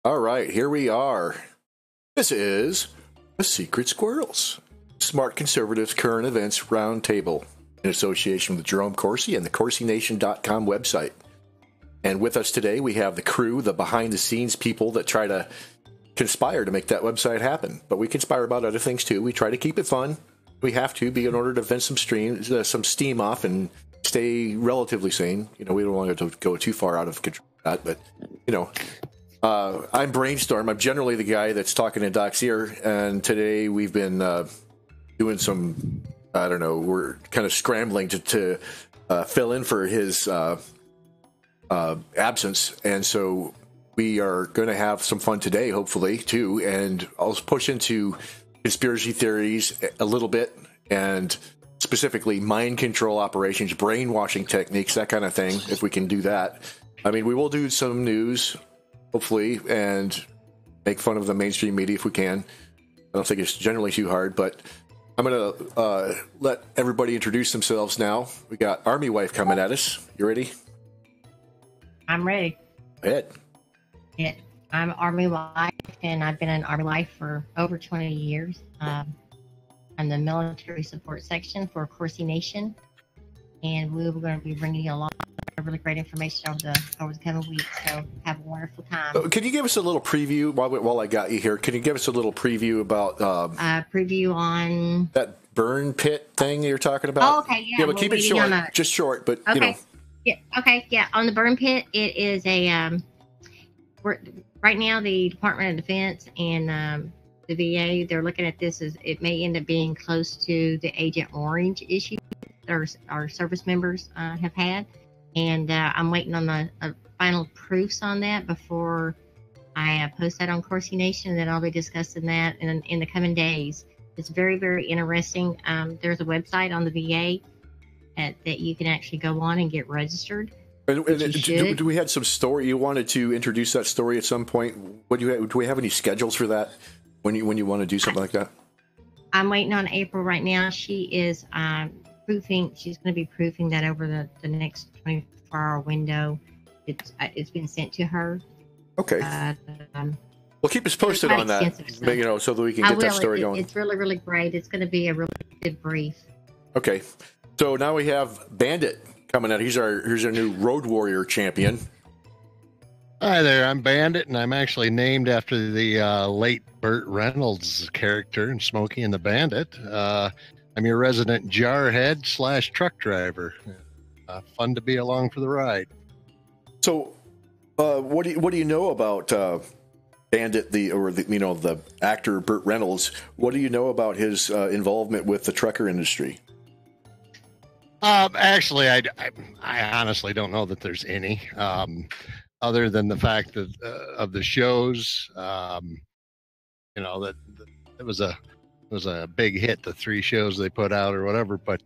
All right, here we are. This is the Secret Squirrels, Smart Conservatives Current Events Roundtable, in association with Jerome Corsi and the CorsiNation.com website. And with us today, we have the crew, the behind-the-scenes people that try to conspire to make that website happen. But we conspire about other things, too. We try to keep it fun. We have to be in order to vent some steam off and stay relatively sane. You know, we don't want to go too far out of control of that, but, you know... I'm Brainstorm. I'm generally the guy that's talking in Doc's ear, and today we've been doing some, I don't know, we're kind of scrambling to fill in for his absence, and so we are going to have some fun today, hopefully, too, and I'll push into conspiracy theories a little bit, and specifically mind control operations, brainwashing techniques, that kind of thing, if we can do that. I mean, we will do some news, hopefully, and make fun of the mainstream media if we can. I don't think it's generally too hard, but I'm going to let everybody introduce themselves now. We got Army Wife coming at us. You ready? I'm ready. Go ahead. Yeah, I'm Army Wife, and I've been an Army Wife for over 20 years. I'm the military support section for Corsi Nation, and we're going to be bringing you a lot of really great information over the coming weeks. So have a wonderful time. Can you give us a little preview while I got you here? Can you give us a little preview about preview on that burn pit thing you're talking about? Oh, okay, yeah. Yeah, but keep it short, just short. But okay, you know. Yeah, okay, yeah. On the burn pit, it is a right now the Department of Defense and the VA, they're looking at this as it may end up being close to the Agent Orange issue our service members have had. And I'm waiting on the final proofs on that before I post that on Corsi Nation, and then I'll be discussing that in the coming days. It's very, very interesting. There's a website on the VA that you can actually go on and get registered. Do we have some story? You wanted to introduce that story at some point. Do we have any schedules for that when you want to do something like that? I'm waiting on April right now. She is proofing. She's going to be proofing that over the next 24-hour window. It's been sent to her. Okay. Well, keep us posted on that, so that we can get that story going. It's really, really great. It's going to be a really good brief. Okay. So now we have Bandit coming out. Here's our new Road Warrior champion. Hi there, I'm Bandit, and I'm actually named after the late Burt Reynolds character in Smokey and the Bandit. I'm your resident jarhead / truck driver. Fun to be along for the ride. So, what do you know about Bandit, the actor Burt Reynolds? What do you know about his involvement with the trucker industry? Actually, I honestly don't know that there's any, other than the fact that of the shows, that it was a big hit, the 3 shows they put out or whatever. But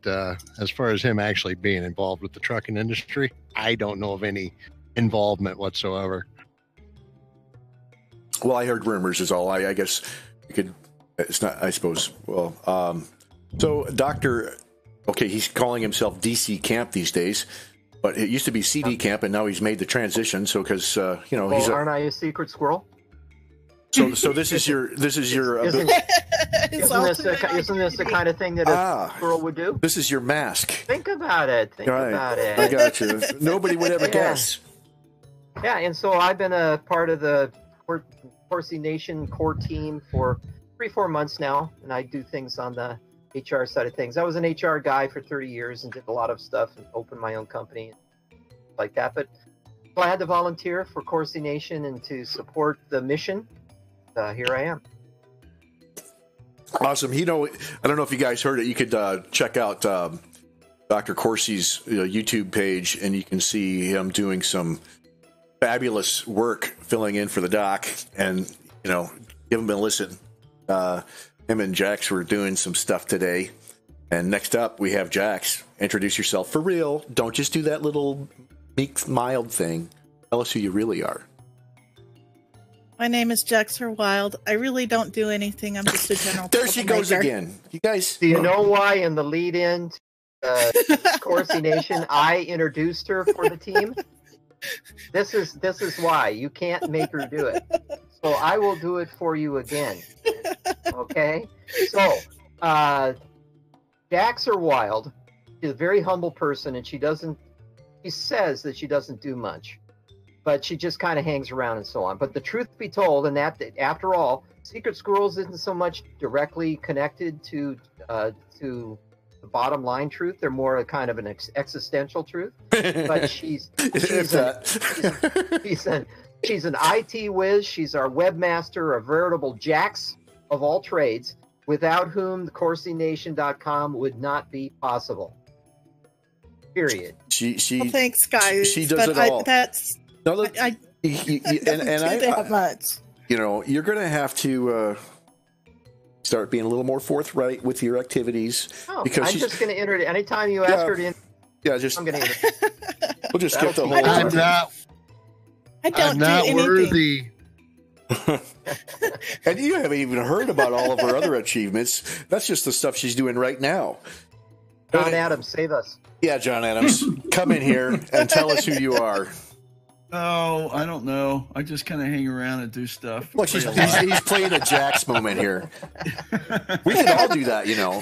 as far as him actually being involved with the trucking industry, I don't know of any involvement whatsoever. Well, I heard rumors is all. I guess you could. It's not. I suppose. Well, so Dr. Okay, he's calling himself DC Camp these days, but it used to be CD Camp, and now he's made the transition. So because he's aren't I a secret squirrel? So this is your isn't this the kind of thing that a squirrel would do? This is your mask. Think about it. About it. I got you. Nobody would ever guess. Yeah, and so I've been a part of the Corsi Nation core team for 3-4 months now, and I do things on the HR side of things. I was an HR guy for 30 years and did a lot of stuff and opened my own company like that. But so I had to volunteer for Corsi Nation and to support the mission. Here I am. Awesome. I don't know if you guys heard it. You could check out Dr. Corsi's YouTube page, and you can see him doing some fabulous work filling in for the doc. And, give him a listen. Him and Jax were doing some stuff today. And next up, we have Jax. Introduce yourself for real. Don't just do that little meek, mild thing. Tell us who you really are. My name is Jaxer Wild. I really don't do anything. I'm just a general. There she goes again. You guys. Do you know why in the lead in to Corsi Nation, I introduced her for the team? This is why. You can't make her do it. So I will do it for you again. Okay? So, Jax or Wild is a very humble person, and she says that she doesn't do much, but she just kind of hangs around and so on. But the truth be told, and that after all, Secret Squirrels isn't so much directly connected to the bottom line truth. They're more a kind of an existential truth. But she's an IT whiz. She's our webmaster, a veritable Jax of all trades, without whom the CorsiNation.com would not be possible. Period. Well, thanks, guys. She does it all. That's no, look, I and do that much. You know, you're going to have to start being a little more forthright with your activities. Oh, because I'm just going to enter it anytime you ask her to. I'm going to enter. We'll just skip the whole. I'm not worthy. And you haven't even heard about all of her other achievements. That's just the stuff she's doing right now. John Adams, save us. Yeah, John Adams, come in here and tell us who you are. Oh, I don't know. I just kind of hang around and do stuff. Look, he's playing a Jax moment here. We can all do that, you know.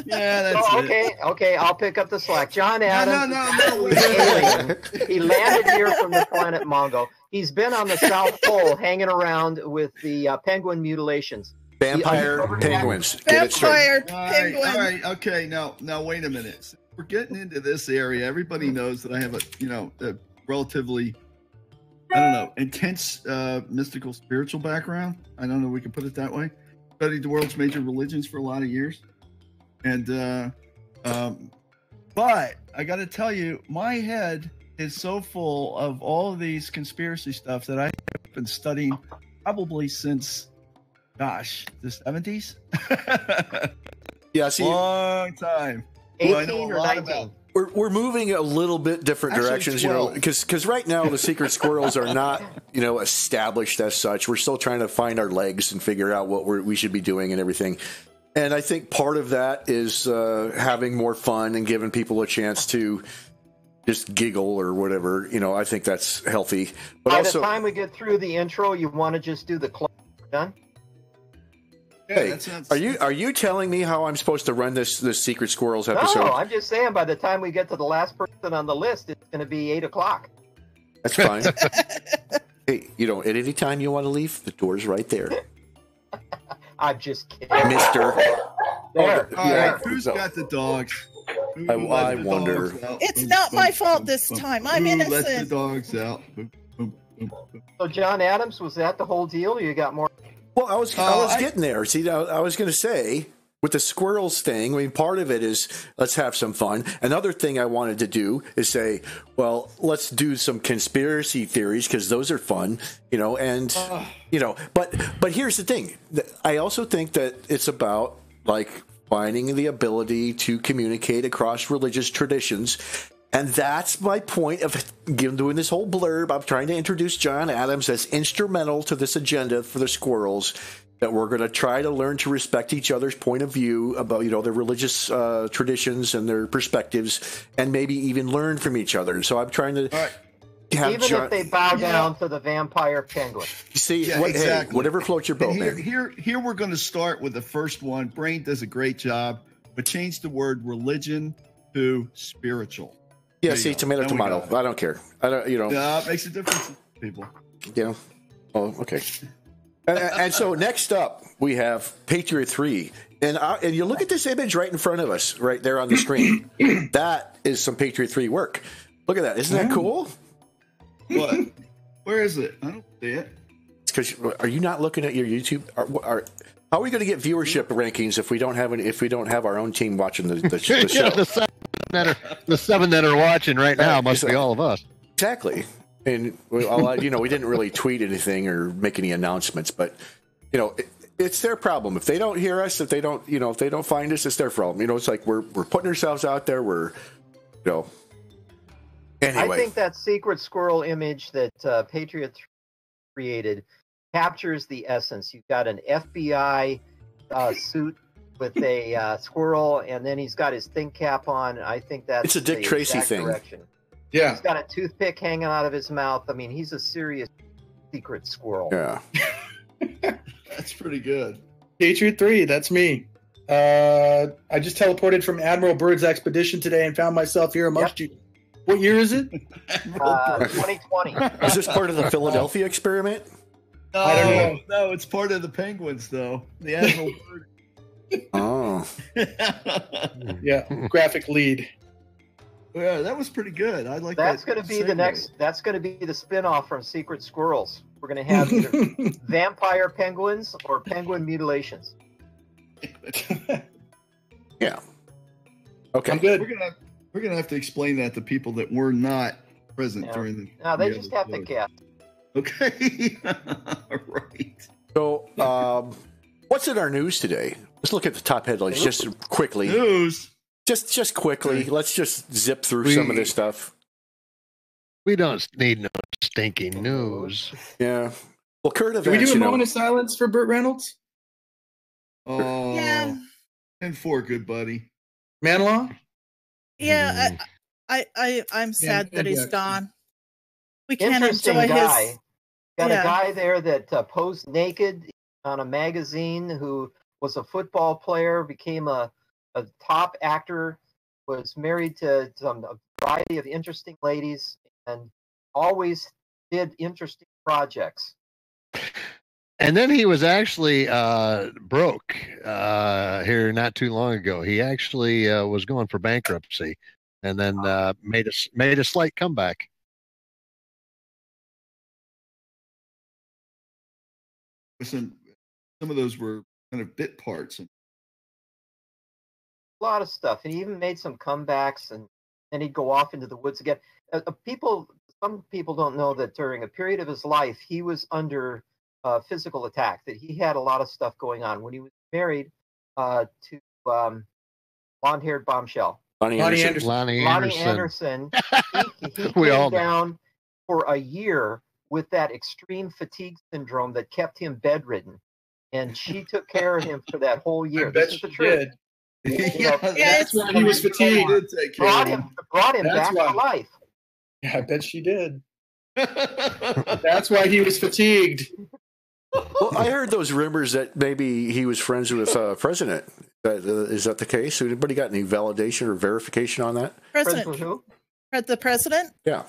Yeah, that's it. Okay, I'll pick up the slack. John Adams. No. He landed here from the planet Mongo. He's been on the South Pole hanging around with the penguin mutilations. Vampire penguins. Get it straight. Penguin. All right. Okay. Now, wait a minute. We're getting into this area. Everybody knows that I have a relatively, I don't know, intense mystical spiritual background. I don't know. We can put it that way. Studied the world's major religions for a lot of years, and but I got to tell you, my head is so full of all of these conspiracy stuff that I have been studying probably since, gosh, the 70s. Yeah, see, long time. 18 or 19. We're moving a little bit different directions, 12. because right now the Secret Squirrels are not, established as such. We're still trying to find our legs and figure out what we should be doing and everything. And I think part of that is having more fun and giving people a chance to just giggle or whatever. I think that's healthy. But By the time we get through the intro, you want to just do the close. Done? Hey, are you telling me how I'm supposed to run this Secret Squirrels episode? No, I'm just saying by the time we get to the last person on the list, it's going to be 8 o'clock. That's fine. Hey, at any time you want to leave, the door's right there. I'm just kidding. Mister. There. All right, who's got the dogs? I wonder. It's not my fault this time. I'm innocent. Let the dogs out. So, John Adams, was that the whole deal, or you got more? Well, I was getting there. See, I was going to say, with the Squirrels thing, I mean, part of it is let's have some fun. Another thing I wanted to do is say, well, let's do some conspiracy theories because those are fun, but here's the thing. I also think that it's about, finding the ability to communicate across religious traditions. And that's my point of doing this whole blurb. I'm trying to introduce John Adams as instrumental to this agenda for the Squirrels, that we're going to try to learn to respect each other's point of view about, their religious traditions and their perspectives, and maybe even learn from each other. So I'm trying to have if they bow down to the vampire penguin. See, exactly. Hey, whatever floats your boat, man. Here we're going to start with the first one. Brain does a great job, but change the word religion to spiritual. Yeah, see, tomato. I don't care. I don't, Yeah, it makes a difference to people. Yeah. Oh, okay. and so next up, we have Patriot 3. And you look at this image right in front of us, right there on the screen. That is some Patriot 3 work. Look at that. Isn't that cool? What? Where is it? I don't see it. It's because are you not looking at your YouTube? How are we going to get viewership rankings if we don't have our own team watching the show? The seven that are watching right now must be all of us. Exactly. And we didn't really tweet anything or make any announcements, but it's their problem. If they don't hear us, if they don't find us, it's their problem. It's like we're putting ourselves out there. Anyway. I think that secret squirrel image that Patriot created captures the essence. You've got an FBI suit with a squirrel, and then he's got his think cap on. I think that's it's a Dick Tracy thing. Direction. Yeah, he's got a toothpick hanging out of his mouth. I mean, he's a serious secret squirrel. Yeah. That's pretty good. Patriot 3, that's me. I just teleported from Admiral Byrd's expedition today and found myself here amongst you. What year is it? 2020. Is this part of the Philadelphia experiment? No, I don't know. No, it's part of the Penguins, though. The Admiral Byrd. Oh. Yeah, graphic lead. Yeah, that was pretty good. I like That's that. going to be the next. That's going to be the spinoff from Secret Squirrels. We're going to have either vampire penguins or penguin mutilations. Yeah. Okay. I'm good. We're gonna have to explain that to people that were not present Yeah. during the. No, they the just other have to show. guess. Okay. Right. So, what's in our news today? Let's look at the top headlines just quickly. News. Just quickly. Let's just zip through We- some of this stuff. We don't need no stinking news. Yeah. Well, current Can we events, do a you know. moment of silence for Burt Reynolds? Oh. Yeah. And for good buddy. Manlaw? Yeah, I'm sad that he's Jackson. gone. We can't Interesting enjoy guy. his. Got Yeah. a guy there that posed naked on a magazine who was a football player, became a top actor, was married to a variety of interesting ladies, and always did interesting projects. And then he was actually broke here not too long ago. He actually was going for bankruptcy, and then made a slight comeback. Listen, some of those were kind of bit parts. A lot of stuff, and he even made some comebacks, and then he'd go off into the woods again. Some people don't know that during a period of his life, he was under physical attack. That he had a lot of stuff going on when he was married to blonde-haired bombshell Lonnie Lonnie Anderson. Anderson. Lonnie Lonnie Anderson. Anderson. He We all came know. down for a year with that extreme fatigue syndrome that kept him bedridden, and she took care of him for that whole year. I bet This is she the truth. did. Yeah, That's why he was fatigued. Did take care Brought of him That's back why. to life. Yeah, I bet she did. him. That's why he was fatigued. Well, I heard those rumors that maybe he was friends with President. Is that the case? Anybody got any validation or verification on that? Friends with President, who? the president. Yeah.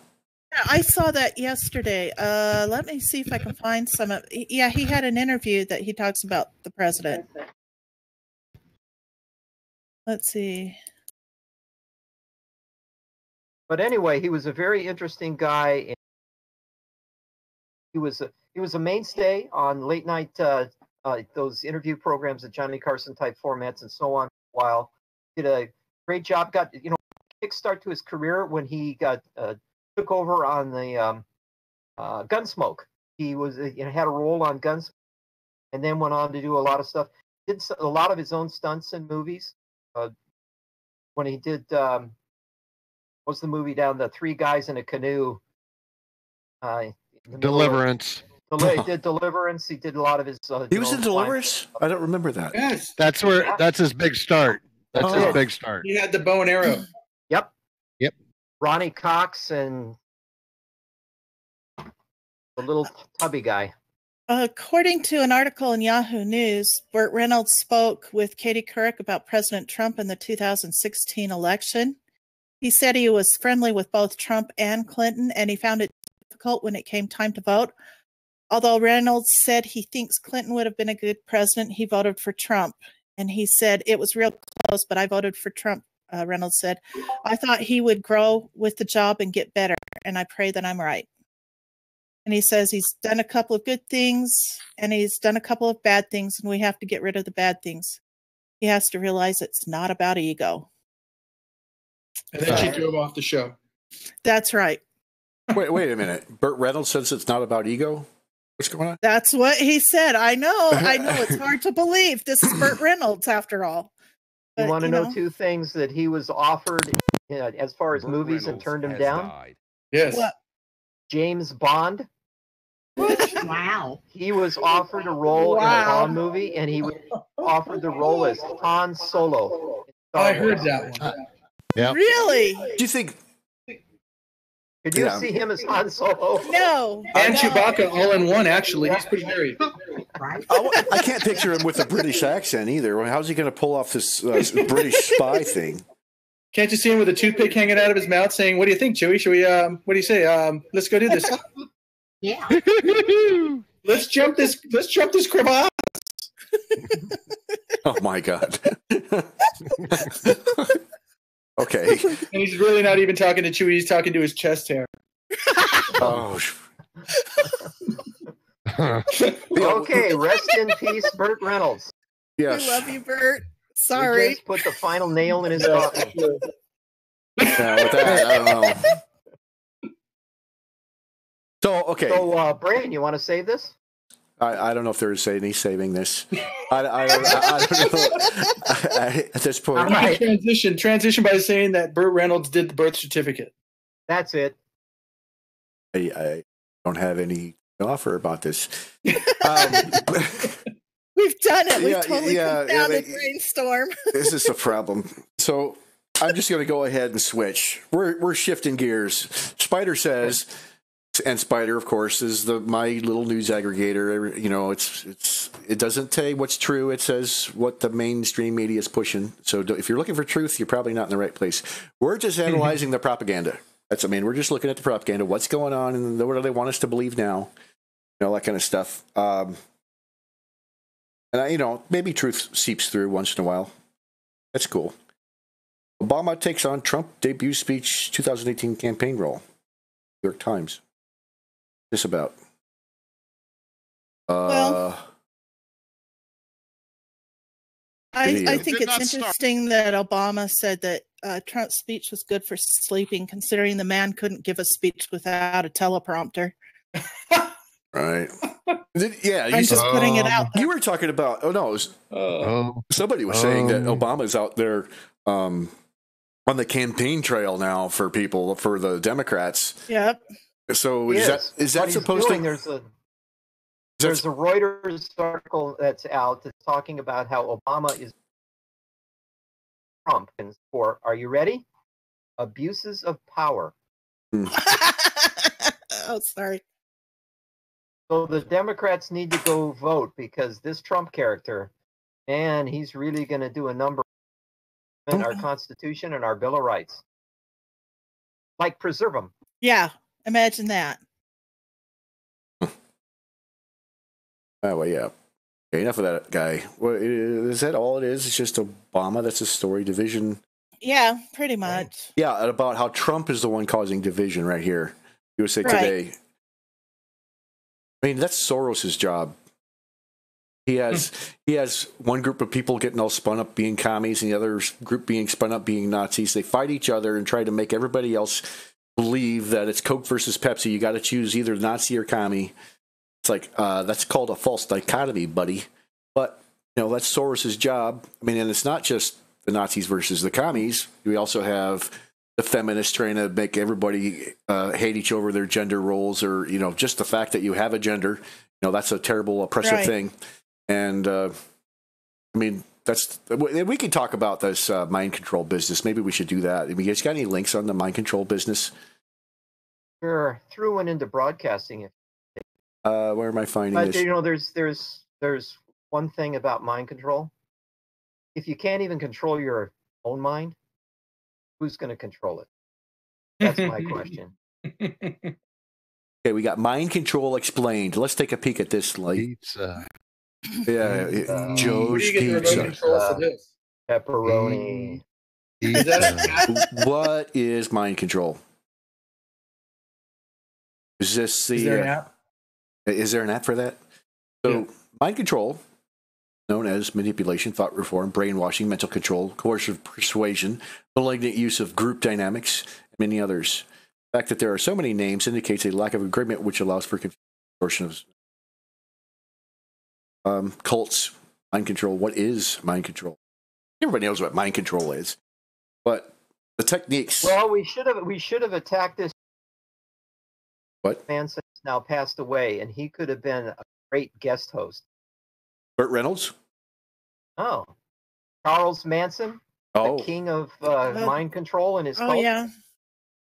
Yeah, I saw that yesterday. Let me see if I can find some of. Yeah, he had an interview that he talks about the president. Let's see. But anyway, he was a very interesting guy. And he was a mainstay on late night those interview programs, the Johnny Carson type formats, and so on. For a while, did a great job. Got kickstart to his career when he got took over on the Gunsmoke. He was had a role on Gunsmoke, and then went on to do a lot of stuff. Did a lot of his own stunts in movies. When he did what's the movie down the three guys in a canoe? Deliverance. He did Deliverance. He did a lot of his. He was in Deliverance? I don't remember that. Yes. That's his big start. That's Oh. his big start. He had the bow and arrow. Yep. Yep. Ronnie Cox and the little tubby guy. According to an article in Yahoo News, Burt Reynolds spoke with Katie Couric about President Trump in the 2016 election. He said he was friendly with both Trump and Clinton, and he found it difficult when it came time to vote. Although Reynolds said he thinks Clinton would have been a good president, he voted for Trump. And he said, it was real close, but I voted for Trump, Reynolds said. I thought he would grow with the job and get better, and I pray that I'm right. And he says he's done a couple of good things and he's done a couple of bad things, and we have to get rid of the bad things. He has to realize it's not about ego. And then she drove off the show. That's right. Wait a minute. Burt Reynolds says it's not about ego? What's going on? That's what he said. I know. It's hard to believe. This is Burt Reynolds, after all. You But, want to know two things that he was offered as far as Burt movies and Reynolds turned him has down? died. Yes. What? James Bond. Wow. He was offered a role in a Wow. Bond movie, and he was offered the role as Han Solo. Oh, I heard that one. Yep. Really? Do you think Could you Yeah. see him as Han Solo? No. And Chewbacca all in one, actually. He's pretty hairy. Right? I can't picture him with a British accent either. How's he going to pull off this British spy thing? Can't you see him with a toothpick hanging out of his mouth saying, "What do you think, Chewie? Should we, what do you say? Let's go do this. Yeah. Let's jump this crevasse." Oh my God. Okay. And he's really not even talking to Chewie. He's talking to his chest hair. Oh. Okay, rest in peace, Burt Reynolds. Yes. We love you, Bert. We Sorry. just put the final nail in his coffin. Yeah, with that, I don't know. So, okay. So, Brain, you want to save this? I don't know if there's any saving this. I don't know. At this point. All right. Transition by saying that Burt Reynolds did the birth certificate. That's it. I don't have any offer about this. We've done it. We've totally confounded Brainstorm. This is a problem. So I'm just going to go ahead and switch. We're shifting gears. Spider says, and Spider, of course, is my little news aggregator. You know, it doesn't say what's true. It says what the mainstream media is pushing. So if you're looking for truth, you're probably not in the right place. We're just analyzing the propaganda. We're just looking at the propaganda. What's going on, and what do they want us to believe now? You know, that kind of stuff. And maybe truth seeps through once in a while. That's cool. Obama takes on Trump debut speech 2018 campaign role. New York Times. Just about. I think it's interesting that Obama said that Trump's speech was good for sleeping, considering the man couldn't give a speech without a teleprompter. Right. Yeah. I'm just putting it out there. You were talking about, somebody was saying that Obama's out there on the campaign trail now for people, for the Democrats. Yep. So is that supposed to... There's a Reuters article that's out that's talking about how Obama is Trump and for, are you ready? Abuses of power. Oh, sorry. So the Democrats need to go vote because this Trump character, man, he's really going to do a number in our Constitution and our Bill of Rights. Like preserve them. Yeah, imagine that. Oh, well, yeah. Okay, enough of that guy. Well, is that all it is? It's just Obama? That's a story, division? Yeah, pretty much. Yeah, about how Trump is the one causing division right here. USA Today. I mean, that's Soros's job. He has one group of people getting all spun up being commies and the other group being spun up being Nazis. They fight each other and try to make everybody else believe that it's Coke versus Pepsi. You got to choose either Nazi or commie. It's like, that's called a false dichotomy, buddy. But, that's Soros's job. I mean, and it's not just the Nazis versus the commies. We also have the feminists trying to make everybody hate each over their gender roles, or just the fact that you have a gender. That's a terrible oppressive thing. And I mean, we can talk about this mind control business. Maybe we should do that. I mean, you guys got any links on the mind control business? Sure, threw one into broadcasting. Where am I finding this? There's one thing about mind control. If you can't even control your own mind, who's going to control it? That's my question. Okay, we got mind control explained. Let's take a peek at this. Pizza. Yeah, Joe's Pizza. Pepperoni. What is mind control? Is this the? Is there an app? Is there an app for that? So, mind control, known as manipulation, thought reform, brainwashing, mental control, coercive persuasion, malignant use of group dynamics, and many others. The fact that there are so many names indicates a lack of agreement, which allows for contortion of cults, mind control. What is mind control? Everybody knows what mind control is, but the techniques. Well, we should have attacked this. What? Manson has now passed away, and he could have been a great guest host. Burt Reynolds? Oh. Charles Manson, the king of mind control in his cult. Yeah.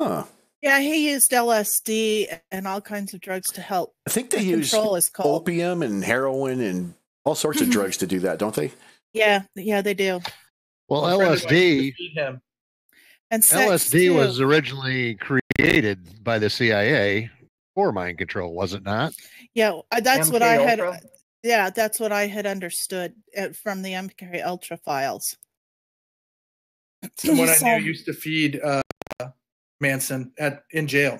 Huh. Yeah, he used LSD and all kinds of drugs to help. I think they use control his cold. opium and heroin and all sorts of drugs to do that, don't they? Yeah, they do. Well, A friend of mine LSD used to feed him. And sex, LSD too. was originally created by the CIA for mind control, was it not? Yeah, that's what MK I had. Ultra? Yeah, that's what I had understood from the MK Ultra files. Someone I So- knew used to feed Manson in jail.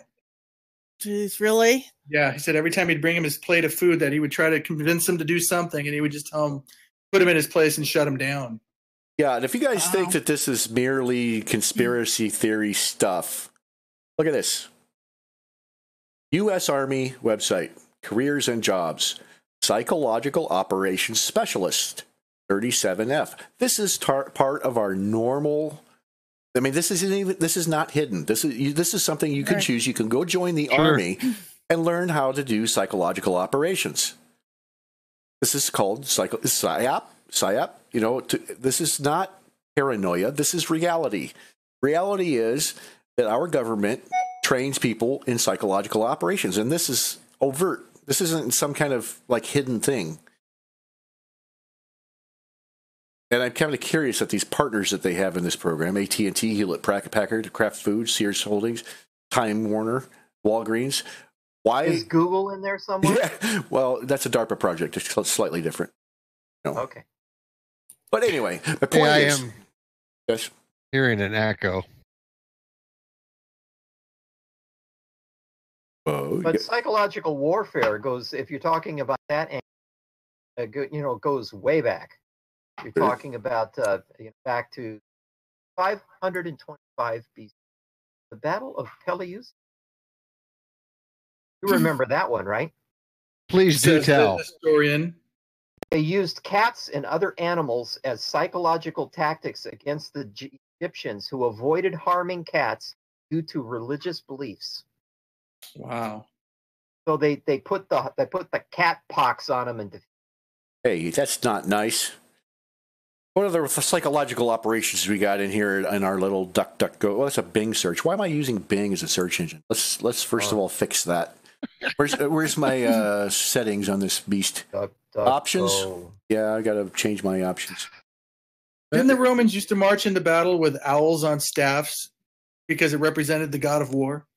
Jeez, really? Yeah, he said every time he'd bring him his plate of food that he would try to convince him to do something, and he would just tell him, put him in his place and shut him down. Yeah, and if you guys think Wow. that this is merely conspiracy theory stuff, look at this. U.S. Army website, careers and jobs, psychological operations specialist, 37F. This is part of our normal. I mean, this is not hidden. This is something you can Right. choose. You can go join the Sure. Army and learn how to do psychological operations. This is called PSYOP. PSYOP. You know, this is not paranoia. This is reality. Reality is that our government trains people in psychological operations, and this is overt. This isn't some kind of like hidden thing. And I'm kind of curious at these partners that they have in this program: AT&T, Hewlett-Packard, Kraft Foods, Sears Holdings, Time Warner, Walgreens. Why Is Google in there somewhere? Yeah, well, that's a DARPA project. It's slightly different. No. Okay. But anyway, the Hey, point I is, am yes. hearing an echo. Oh, But psychological warfare goes, if you're talking about that, goes way back. You're Sure. talking about back to 525 BC, the Battle of Peleliu. You remember that one, right? Please do Says the tell. historian. They used cats and other animals as psychological tactics against the Egyptians who avoided harming cats due to religious beliefs. Wow. So they put the cat pox on them and hey, that's not nice. What other psychological operations we got in here in our little DuckDuckGo? Well, that's a Bing search. Why am I using Bing as a search engine? Let's first of all fix that. Where's my settings on this beast? Options? go. Yeah, I gotta change my options. Didn't the Romans used to march into battle with owls on staffs because it represented the god of war?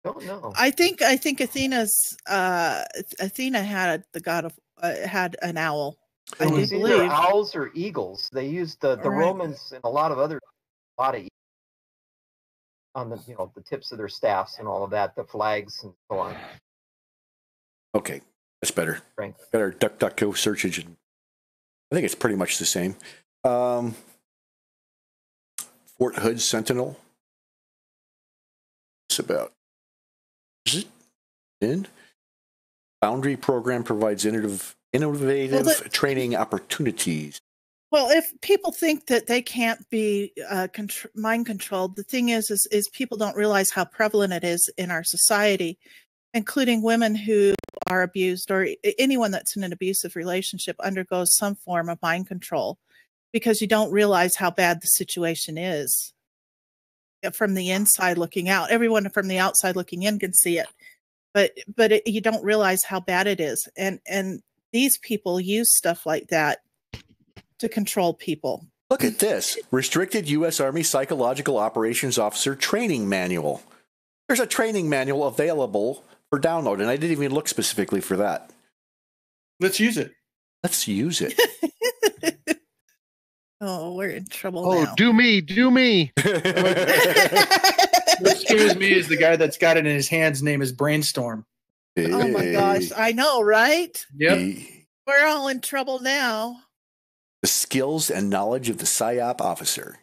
Don't know. I think Athena had the god of had an owl. I It do was either believe. owls or eagles. They used the Right. Romans and a lot of on the the tips of their staffs and all of that, the flags and so on. Okay, that's better. Right. Got our DuckDuckGo search engine. I think it's pretty much the same. Fort Hood Sentinel. It's about. Is it in? Boundary program provides innovative training opportunities. Well, if people think that they can't be mind controlled, the thing is people don't realize how prevalent it is in our society, including women who are abused or anyone that's in an abusive relationship undergoes some form of mind control because you don't realize how bad the situation is from the inside looking out. Everyone from the outside looking in can see it, but you don't realize how bad it is. And these people use stuff like that to control people. Look at this. Restricted U.S. Army Psychological Operations Officer Training Manual. There's a training manual available for download, and I didn't even look specifically for that. Let's use it. Let's use it. Oh, we're in trouble Oh, now. do me. What scares me is the guy that's got it in his hands. Name is Brainstorm. Oh my gosh, I know, right? Yep. We're all in trouble now. The skills and knowledge of the PSYOP officer.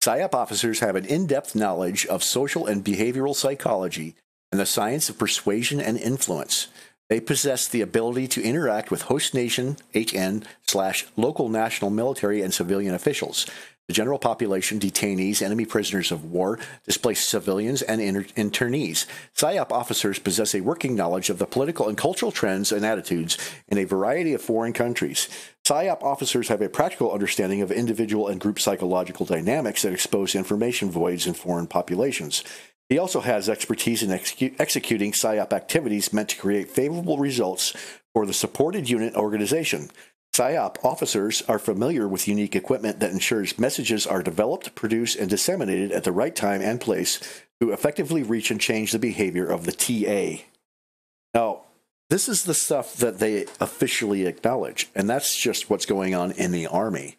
PSYOP officers have an in-depth knowledge of social and behavioral psychology and the science of persuasion and influence. They possess the ability to interact with host nation, HN/local national military and civilian officials, the general population, detainees, enemy prisoners of war, displaced civilians, and internees. PSYOP officers possess a working knowledge of the political and cultural trends and attitudes in a variety of foreign countries. PSYOP officers have a practical understanding of individual and group psychological dynamics that expose information voids in foreign populations. He also has expertise in executing PSYOP activities meant to create favorable results for the supported unit organization. PSYOP officers are familiar with unique equipment that ensures messages are developed, produced, and disseminated at the right time and place to effectively reach and change the behavior of the TA. Now, this is the stuff that they officially acknowledge, and that's just what's going on in the Army.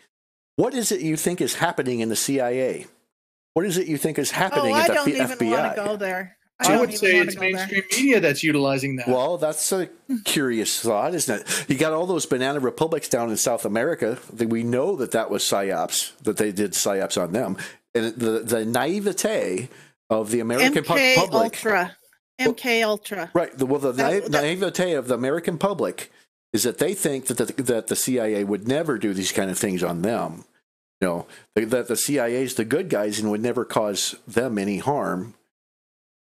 What is it you think is happening in the CIA? What is it you think is happening at the FBI? I don't even want to go there. I would say it's mainstream media that's utilizing that. Well, that's a curious thought, isn't it? You got all those banana republics down in South America. We know that was PSYOPs, that they did PSYOPs on them. And the naivete of the American public. MK Ultra. Right. The naivete of the American public is that they think that the CIA would never do these kind of things on them. You know, that the CIA is the good guys and would never cause them any harm.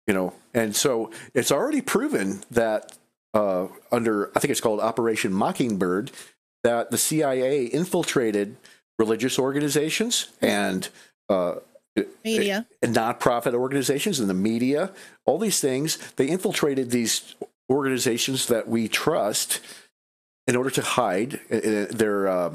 You know, and so it's already proven that under, I think it's called Operation Mockingbird, that the CIA infiltrated religious organizations and media and nonprofit organizations and the media, all these things. They infiltrated these organizations that we trust in order to hide their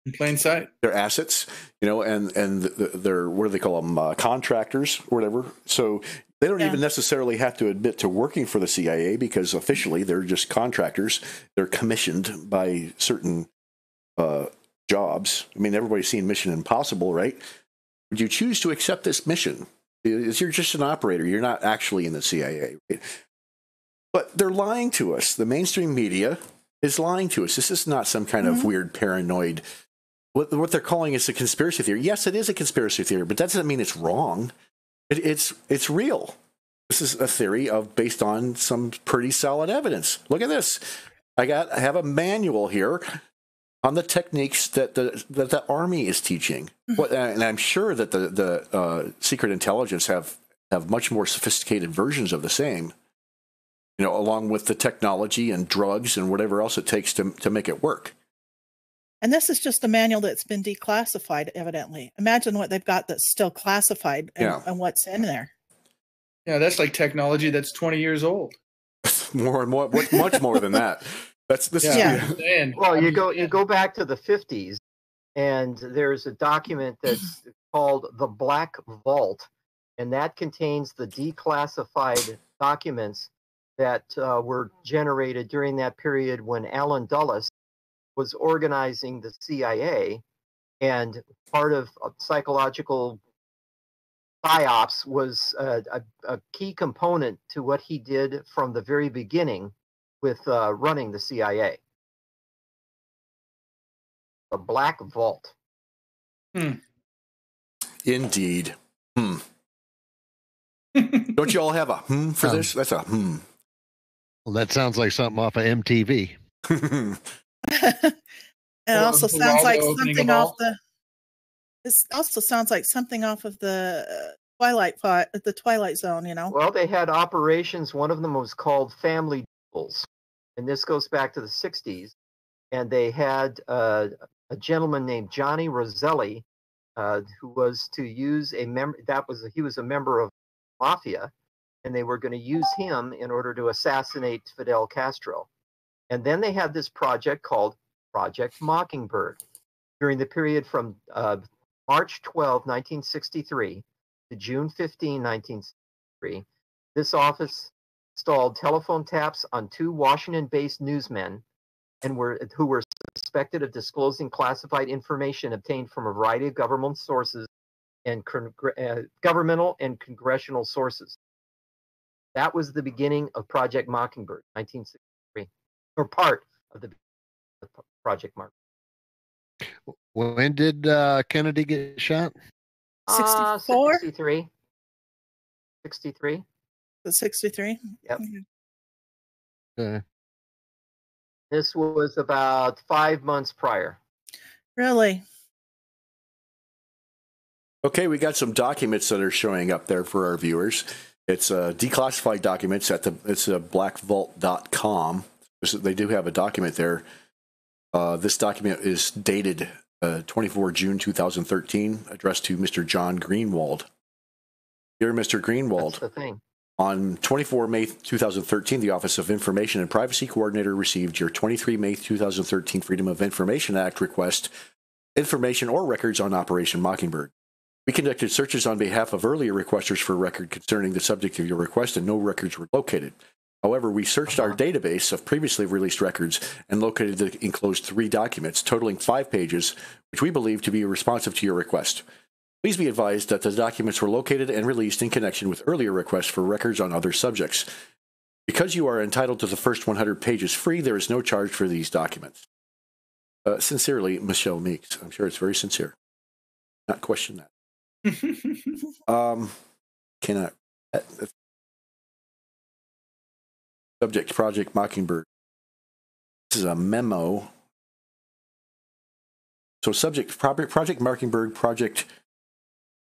in plain sight, their assets, you know, and their, what do they call them, contractors or whatever. So they don't even necessarily have to admit to working for the CIA because officially they're just contractors. They're commissioned by certain jobs. I mean, everybody's seen Mission Impossible, right? Would you choose to accept this mission? You're just an operator. You're not actually in the CIA, right? But they're lying to us. The mainstream media is lying to us. This is not some kind of weird paranoid. What they're calling is a conspiracy theory. Yes, it is a conspiracy theory, but that doesn't mean it's wrong. It's real. This is a theory based on some pretty solid evidence. Look at this. I have a manual here on the techniques that the Army is teaching. And I'm sure that the secret intelligence have much more sophisticated versions of the same. You know, along with the technology and drugs and whatever else it takes to make it work. And this is just a manual that's been declassified, evidently. Imagine what they've got that's still classified and what's in there. Yeah, that's like technology that's 20 years old. More and more, much more than that. Well, you go back to the 50s, and there's a document that's called the Black Vault, and that contains the declassified documents that were generated during that period when Alan Dulles was organizing the CIA, and part of psychological PSYOPs was a key component to what he did from the very beginning with running the CIA. The Black Vault. Indeed. Don't you all have a for this? That's a Well, that sounds like something off of MTV. It also sounds like something off the. This also sounds like something off of the Twilight Zone. You know. Well, they had operations. One of them was called Family Jewels, and this goes back to the '60s. And they had a gentleman named Johnny Roselli, who was to use he was a member of Mafia, and they were going to use him in order to assassinate Fidel Castro. And then they had this project called Project Mockingbird. During the period from March 12, 1963 to June 15, 1963, this office installed telephone taps on 2 Washington-based newsmen who were suspected of disclosing classified information obtained from a variety of government sources and governmental and congressional sources. That was the beginning of Project Mockingbird, 1963, or part of the Project Mockingbird. When did Kennedy get shot? 64? 63. 63. 63? Yep. Okay. This was about 5 months prior. Really? Okay, we got some documents that are showing up there for our viewers. It's declassified documents it's blackvault.com. They do have a document there. This document is dated 24 June 2013, addressed to Mr. John Greenwald. Dear Mr. That's Greenwald, the thing. on 24 May 2013, the Office of Information and Privacy Coordinator received your 23 May 2013 Freedom of Information Act request, information or records on Operation Mockingbird. We conducted searches on behalf of earlier requesters for record concerning the subject of your request, and no records were located. However, we searched our database of previously released records and located the enclosed 3 documents, totaling 5 pages, which we believe to be responsive to your request. Please be advised that the documents were located and released in connection with earlier requests for records on other subjects. Because you are entitled to the first 100 pages free, there is no charge for these documents. Sincerely, Michelle Meeks. I'm sure it's very sincere. Not question that. Cannot. Subject Project Mockingbird. This is a memo. So subject Project Mockingbird, Project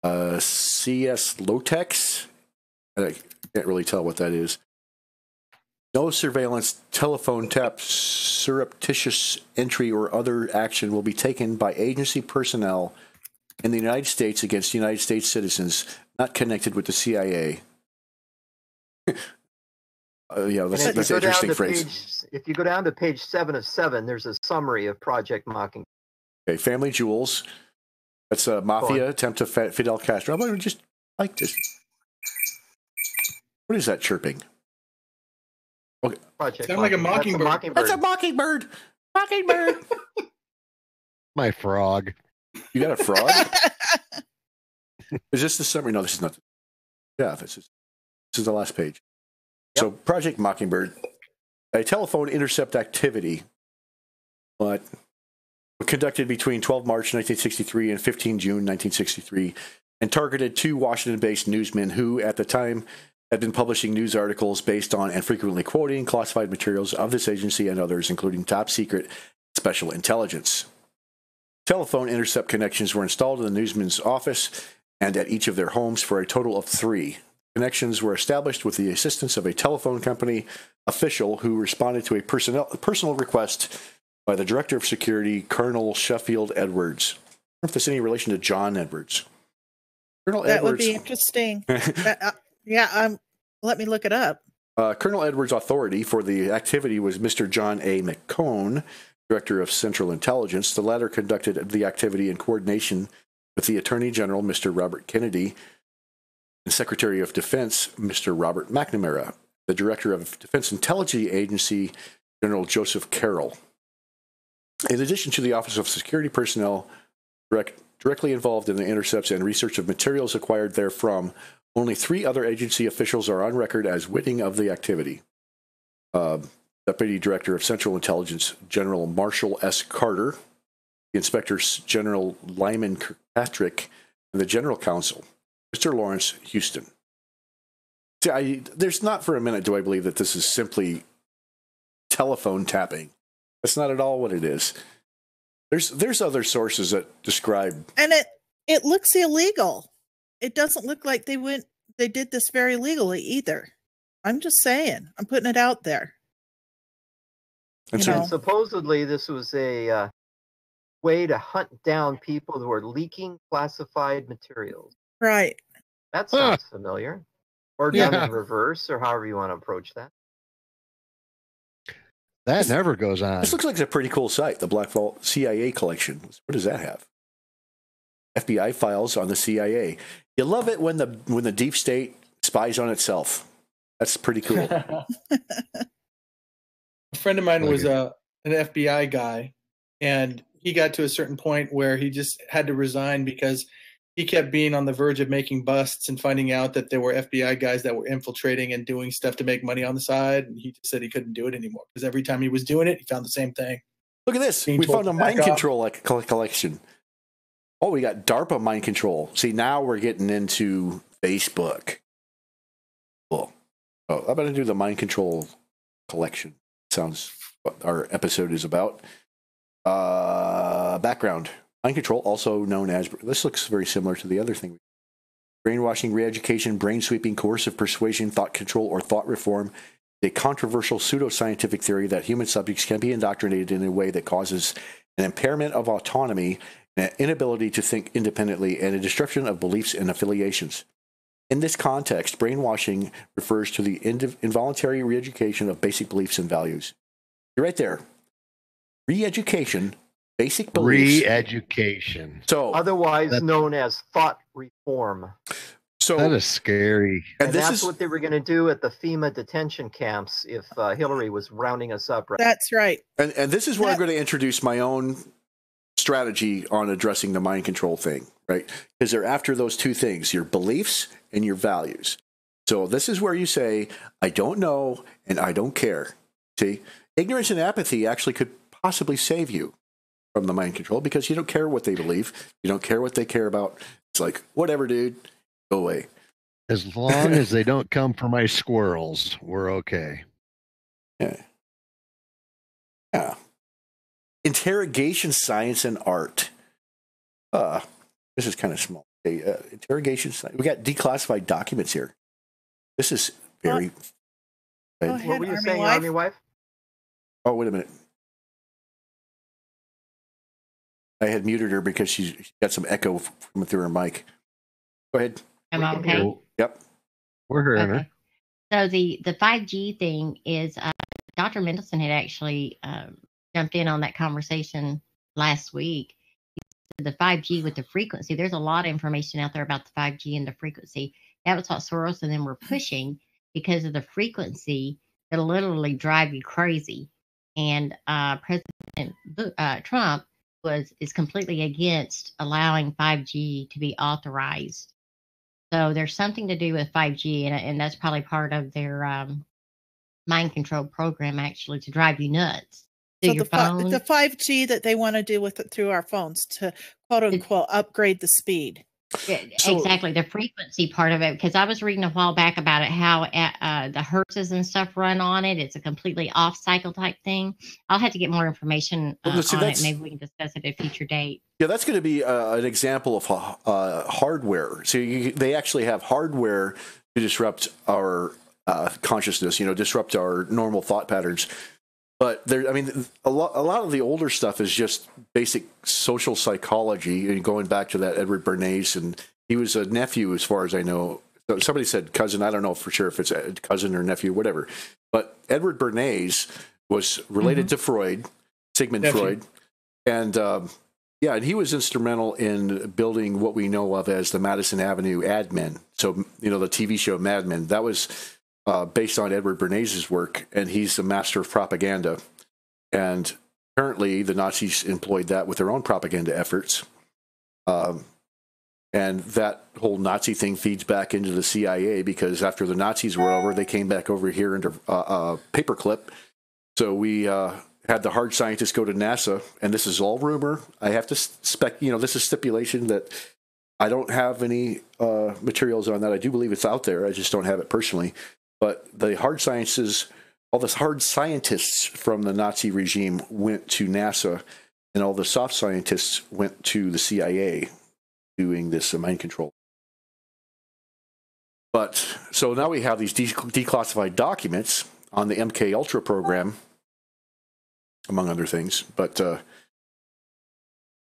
CS Lotex. I can't really tell what that is. No surveillance, telephone tap, surreptitious entry, or other action will be taken by agency personnel in the United States against United States citizens not connected with the CIA. Yeah, that's an interesting phrase. If you go down to page 7 of 7, there's a summary of Project Mockingbird. Okay, Family Jewels. That's a mafia attempt to Fidel Castro. I just like this. What is that chirping? Okay. Sound like a mockingbird. That's a mockingbird. Mockingbird. My frog. You got a frog? Is this the summary? No, this is not. Yeah, this is the last page. Yep. So, Project Mockingbird, a telephone intercept activity, but conducted between 12 March 1963 and 15 June 1963, and targeted 2 Washington-based newsmen who, at the time, had been publishing news articles based on and frequently quoting classified materials of this agency and others, including top secret special intelligence. Telephone intercept connections were installed in the newsman's office and at each of their homes for a total of 3. Connections were established with the assistance of a telephone company official who responded to a personal request by the Director of Security, Colonel Sheffield Edwards. I don't know if there's any relation to John Edwards. Colonel that Edwards. Would be interesting. Let me look it up. Colonel Edwards' authority for the activity was Mr. John A. McCone, Director of Central Intelligence. The latter conducted the activity in coordination with the Attorney General, Mr. Robert Kennedy, and Secretary of Defense, Mr. Robert McNamara, the Director of Defense Intelligence Agency, General Joseph Carroll. In addition to the Office of Security Personnel directly involved in the intercepts and research of materials acquired therefrom, only 3 other agency officials are on record as witness of the activity. Deputy Director of Central Intelligence, General Marshall S. Carter, the Inspector General Lyman Kirkpatrick, and the General Counsel, Mr. Lawrence Houston. See, there's not for a minute do I believe that this is simply telephone tapping. That's not at all what it is. There's other sources that describe, and it looks illegal. It doesn't look like they did this very legally either. I'm just saying. I'm putting it out there. And supposedly this was a way to hunt down people who are leaking classified materials. Right. That sounds familiar. Or done in reverse, or however you want to approach that. That never goes on. This looks like a pretty cool site, the Black Vault CIA collection. What does that have? FBI files on the CIA. You love it when the deep state spies on itself. That's pretty cool. A friend of mine was an FBI guy, and he got to a certain point where he just had to resign because he kept being on the verge of making busts and finding out that there were FBI guys that were infiltrating and doing stuff to make money on the side. And he just said he couldn't do it anymore because every time he was doing it, he found the same thing. Look at this. We found a mind control collection. Oh, we got DARPA mind control. See, now we're getting into Facebook. Cool. Oh, I'm going to do the mind control collection. Sounds what our episode is about. Background. Mind control, also known as, this looks very similar to the other thing. Brainwashing, re-education, brain sweeping, coercive persuasion, thought control, or thought reform, a controversial pseudoscientific theory that human subjects can be indoctrinated in a way that causes an impairment of autonomy, an inability to think independently, and a destruction of beliefs and affiliations. In this context, brainwashing refers to the involuntary re-education of basic beliefs and values. You're right there. Re-education, basic beliefs. Re-education. So Otherwise known as thought reform. So that is scary. And that's what they were going to do at the FEMA detention camps if Hillary was rounding us up. Right? That's right. And this is where I'm going to introduce my own strategy on addressing the mind control thing, right? Because they're after those two things, your beliefs and your values. So this is where you say, I don't know and I don't care. See, ignorance and apathy actually could possibly save you from the mind control because you don't care what they believe. You don't care what they care about. It's like, whatever, dude. Go away. As long as they don't come for my squirrels, we're okay. Yeah. Yeah. Interrogation science and art. This is kind of small. Interrogation science. We got declassified documents here. This is very. Go ahead, what were you Army saying, Wife? Army Wife? Oh, wait a minute. I had muted her because she got some echo from through her mic. Go ahead. Am I okay? Yep. We're hearing her. Okay. So the 5G thing is, Dr. Mendelsohn had actually jumped in on that conversation last week. The 5G with the frequency, there's a lot of information out there about the 5G and the frequency. That was what Soros and them were pushing because of the frequency that'll literally drive you crazy. And President Trump is completely against allowing 5G to be authorized. So there's something to do with 5G, and that's probably part of their mind control program, actually, to drive you nuts. So the 5G that they want to do with it through our phones to quote unquote upgrade the speed. Exactly, the frequency part of it, because I was reading a while back about it, how the hertzes and stuff run on it. It's a completely off cycle type thing. I'll have to get more information on it. Maybe we can discuss it at a future date. Yeah, that's going to be an example of hardware. So they actually have hardware to disrupt our consciousness, disrupt our normal thought patterns. But a lot of the older stuff is just basic social psychology, and going back to that Edward Bernays, and he was a nephew, as far as I know. Somebody said cousin. I don't know for sure if it's a cousin or nephew, whatever. But Edward Bernays was related to Freud, Sigmund Freud, and and he was instrumental in building what we know of as the Madison Avenue Ad Men. So the TV show Mad Men, that was based on Edward Bernays' work, and he's a master of propaganda. And apparently the Nazis employed that with their own propaganda efforts. And that whole Nazi thing feeds back into the CIA, because after the Nazis were over, they came back over here into paperclip. So we had the hard scientists go to NASA, and this is all rumor. I have to this is stipulation that I don't have any materials on that. I do believe it's out there. I just don't have it personally. But the hard sciences, all the hard scientists from the Nazi regime went to NASA, and all the soft scientists went to the CIA doing this mind control. But so now we have these declassified documents on the MK Ultra program, among other things. But so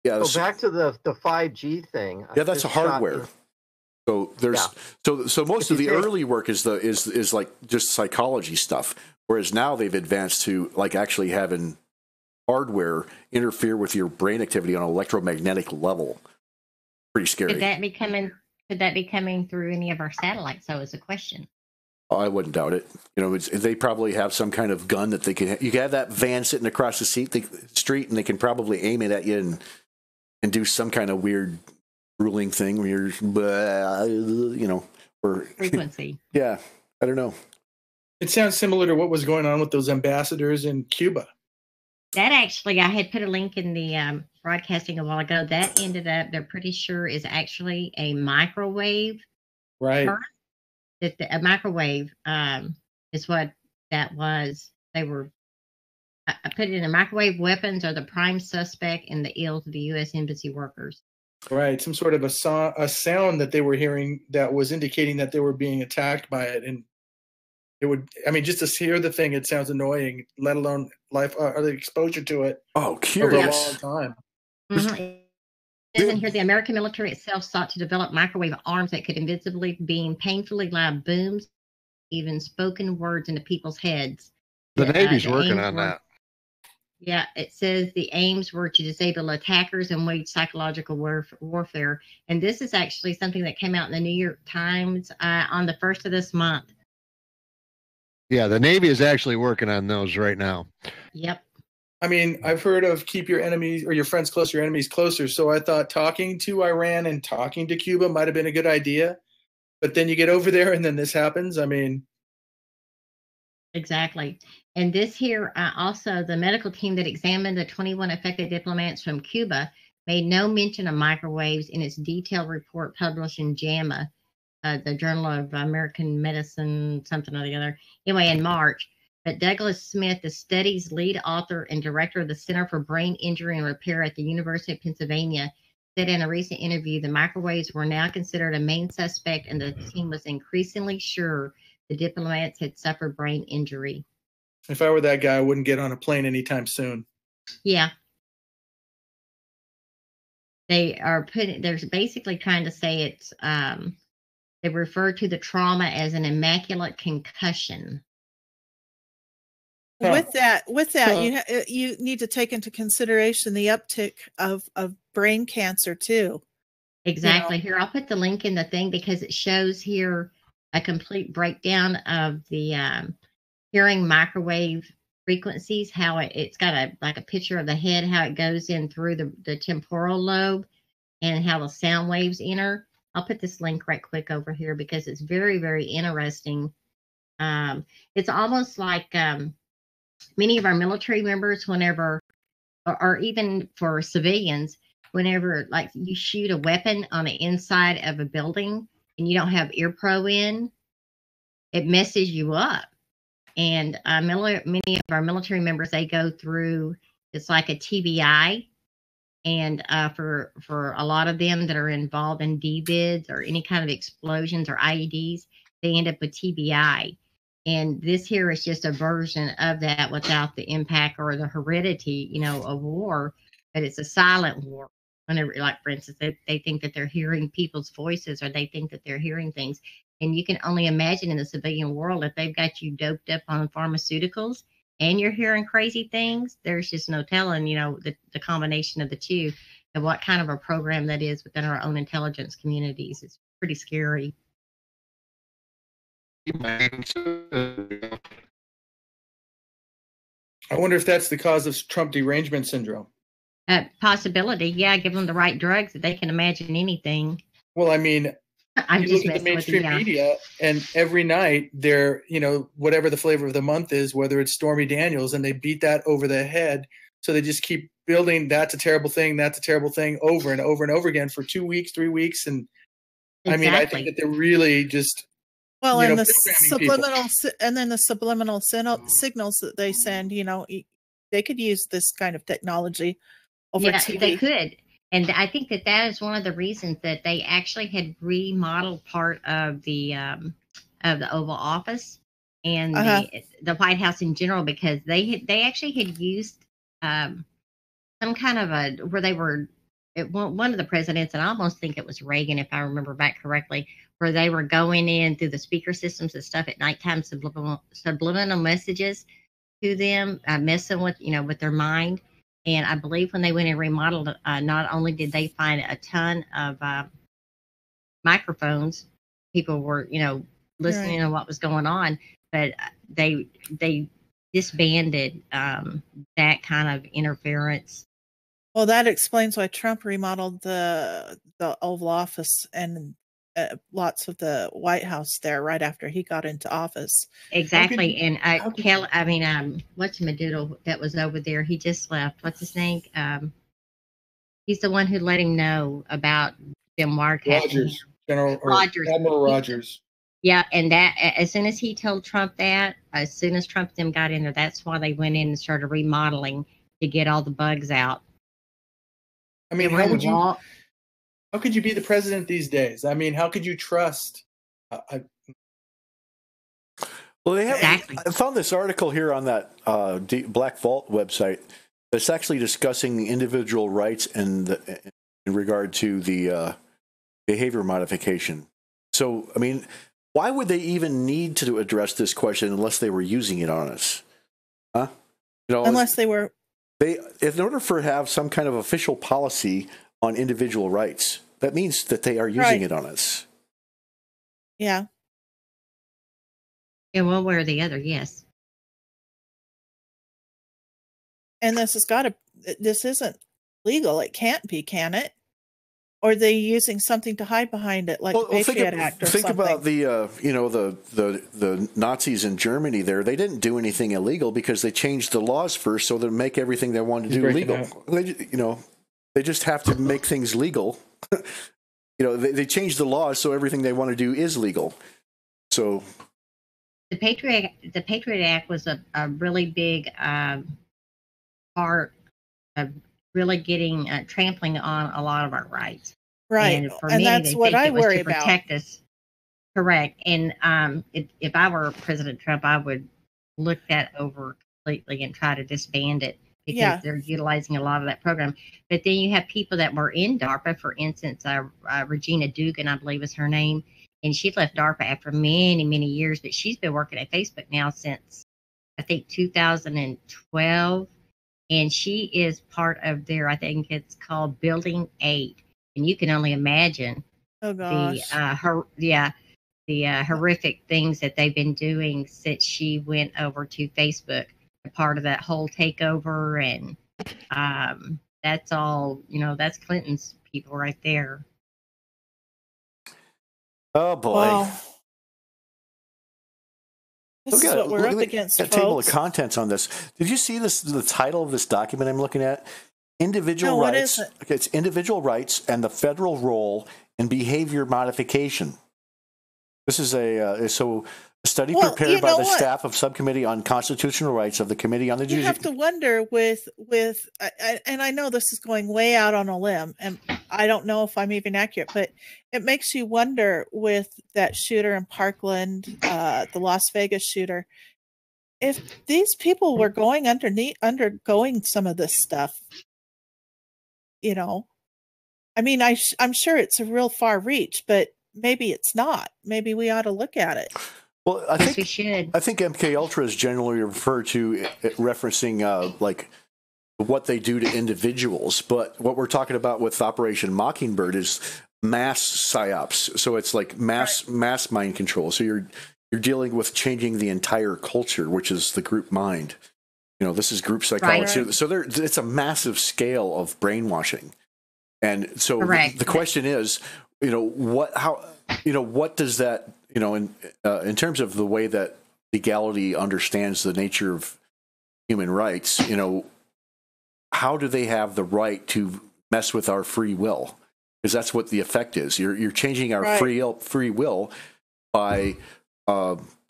back to the 5G thing. Yeah, that's a hardware. So there's so most of the early work is like just psychology stuff, whereas now they've advanced to like actually having hardware interfere with your brain activity on an electromagnetic level. Pretty scary. Could that be coming through any of our satellites? So is a question. Oh, I wouldn't doubt it. They probably have some kind of gun that they can. You can have that van sitting across the street, and they can probably aim it at you and do some kind of weird ruling thing where you're, or frequency. Yeah, I don't know. It sounds similar to what was going on with those ambassadors in Cuba. That actually, I had put a link in the broadcasting a while ago. That ended up, they're pretty sure, is actually a microwave. Right. A microwave is what that was. They were I put it in the microwave weapons are the prime suspect in the ills of the U.S. Embassy workers. Right, some sort of a sound that they were hearing that was indicating that they were being attacked by it, and it would. I mean, just to hear the thing, it sounds annoying. Let alone life or the exposure to it. Oh, curious. Over a long time. Mm-hmm. says in here, the American military itself sought to develop microwave arms that could invisibly beam painfully loud booms, even spoken words into people's heads. The Navy's the working aims on that. Yeah, it says the aims were to disable attackers and wage psychological warfare. And this is actually something that came out in the New York Times on the 1st of this month. Yeah, the Navy is actually working on those right now. Yep. I mean, I've heard of keep your enemies or your friends closer, your enemies closer. So I thought talking to Iran and talking to Cuba might have been a good idea. But then you get over there and then this happens. I mean, exactly. And this here, also, the medical team that examined the 21 affected diplomats from Cuba made no mention of microwaves in its detailed report published in JAMA, the Journal of American Medicine, something or the other, anyway, in March. But Douglas Smith, the study's lead author and director of the Center for Brain Injury and Repair at the University of Pennsylvania, said in a recent interview the microwaves were now considered a main suspect, and the team was increasingly sure the diplomats had suffered brain injury. if I were that guy, I wouldn't get on a plane anytime soon. Yeah. They're basically trying to say it's, they refer to the trauma as an immaculate concussion. With that, you need to take into consideration the uptick of brain cancer too. Exactly. Here, I'll put the link in the thing because it shows here a complete breakdown of the hearing microwave frequencies, how it's got a picture of the head, how it goes in through the temporal lobe, and how the sound waves enter. I'll put this link right quick over here because it's very, very interesting. It's almost like many of our military members, whenever, or even for civilians, whenever like you shoot a weapon on the inside of a building and you don't have ear pro in, it messes you up. And many of our military members, they go through, it's like a TBI. And for a lot of them that are involved in DVIDs or any kind of explosions or IEDs, they end up with TBI. And this here is just a version of that without the impact or the heredity, of war. But it's a silent war. Whenever, like, for instance, they think that they're hearing people's voices or they think that they're hearing things. And you can only imagine in the civilian world, if they've got you doped up on pharmaceuticals and you're hearing crazy things, there's just no telling, the combination of the two and what kind of a program that is within our own intelligence communities. It's pretty scary. I wonder if that's the cause of Trump derangement syndrome. Possibility. Yeah, give them the right drugs that they can imagine anything. Well, I mean, you look at the mainstream media, and every night they're, whatever the flavor of the month is, whether it's Stormy Daniels, and they beat that over the head. So they just keep building that's a terrible thing over and over and over again for 2 weeks, 3 weeks. And exactly. I mean, I think that they're really just, and the subliminal signals that they send, they could use this kind of technology over TV. They could. And I think that is one of the reasons that they actually had remodeled part of the Oval Office and the White House in general, because they actually had used some kind of where they were one of the presidents, and I almost think it was Reagan, if I remember back correctly, where they were going in through the speaker systems and stuff at nighttime, subliminal messages to them, messing with with their mind. And I believe when they went and remodeled, not only did they find a ton of microphones, people were, listening to what was going on, but they disbanded that kind of interference. Well, that explains why Trump remodeled the Oval Office and lots of the White House there right after he got into office. Exactly. And what's Madoodle that was over there? He just left. What's his name? He's the one who let him know about them wiretapping. Admiral Rogers. Yeah, and that as soon as he told Trump that, as soon as Trump them got in there, that's why they went in and started remodeling to get all the bugs out. I mean, how could you be the president these days? I mean, how could you trust? Well, they have. Exactly. I found this article here on that Black Vault website that's actually discussing individual rights and in regard to the behavior modification. So, I mean, why would they even need to address this question unless they were using it on us? Huh? You know, Unless they were. in order for have some kind of official policy on individual rights, that means that they are using it on us. Yeah. In one way or the other, yes. And this isn't legal. It can't be, can it? Or are they using something to hide behind it, like the Patriot Act or think something? about the the Nazis in Germany. They didn't do anything illegal because they changed the laws first, so they make everything they wanted to do legal. They just have to make things legal. They changed the laws, so everything they want to do is legal. So the Patriot Act was a really big part of really getting trampling on a lot of our rights. Right, and for and many, that's they what think I it was worry to protect about. us. Correct. And if I were President Trump, I would look that over completely and try to disband it, because they're utilizing a lot of that program. But then you have people that were in DARPA, for instance, Regina Dugan, I believe is her name, and she left DARPA after many, many years, but she's been working at Facebook now since, I think, 2012. And she is part of their, I think it's called Building 8. And you can only imagine the horrific things that they've been doing since she went over to Facebook, a part of that whole takeover. And that's all, that's Clinton's people right there. Oh boy. Wow. This is what we're up against, folks. Table of contents on this. Did you see this? The title of this document I'm looking at? Individual rights. What is it? Okay, it's individual rights and the federal role in behavior modification. This is a study prepared by the staff of Subcommittee on Constitutional Rights of the Committee on the You have to wonder with and I know this is going way out on a limb, and I don't know if I'm even accurate, but it makes you wonder with that shooter in Parkland, the Las Vegas shooter, if these people were undergoing some of this stuff. I mean, I'm sure it's a real far reach, but maybe it's not. Maybe we ought to look at it. Well, I think we should. I think MK Ultra is generally referred to referencing like what they do to individuals, but what we're talking about with Operation Mockingbird is mass psyops. So it's like mass mind control. So you're dealing with changing the entire culture, which is the group mind. This is group psychology. Right. So it's a massive scale of brainwashing. And so the question is, what does that, in terms of the way that legality understands the nature of human rights, how do they have the right to mess with our free will? Because that's what the effect is. You're changing our free will by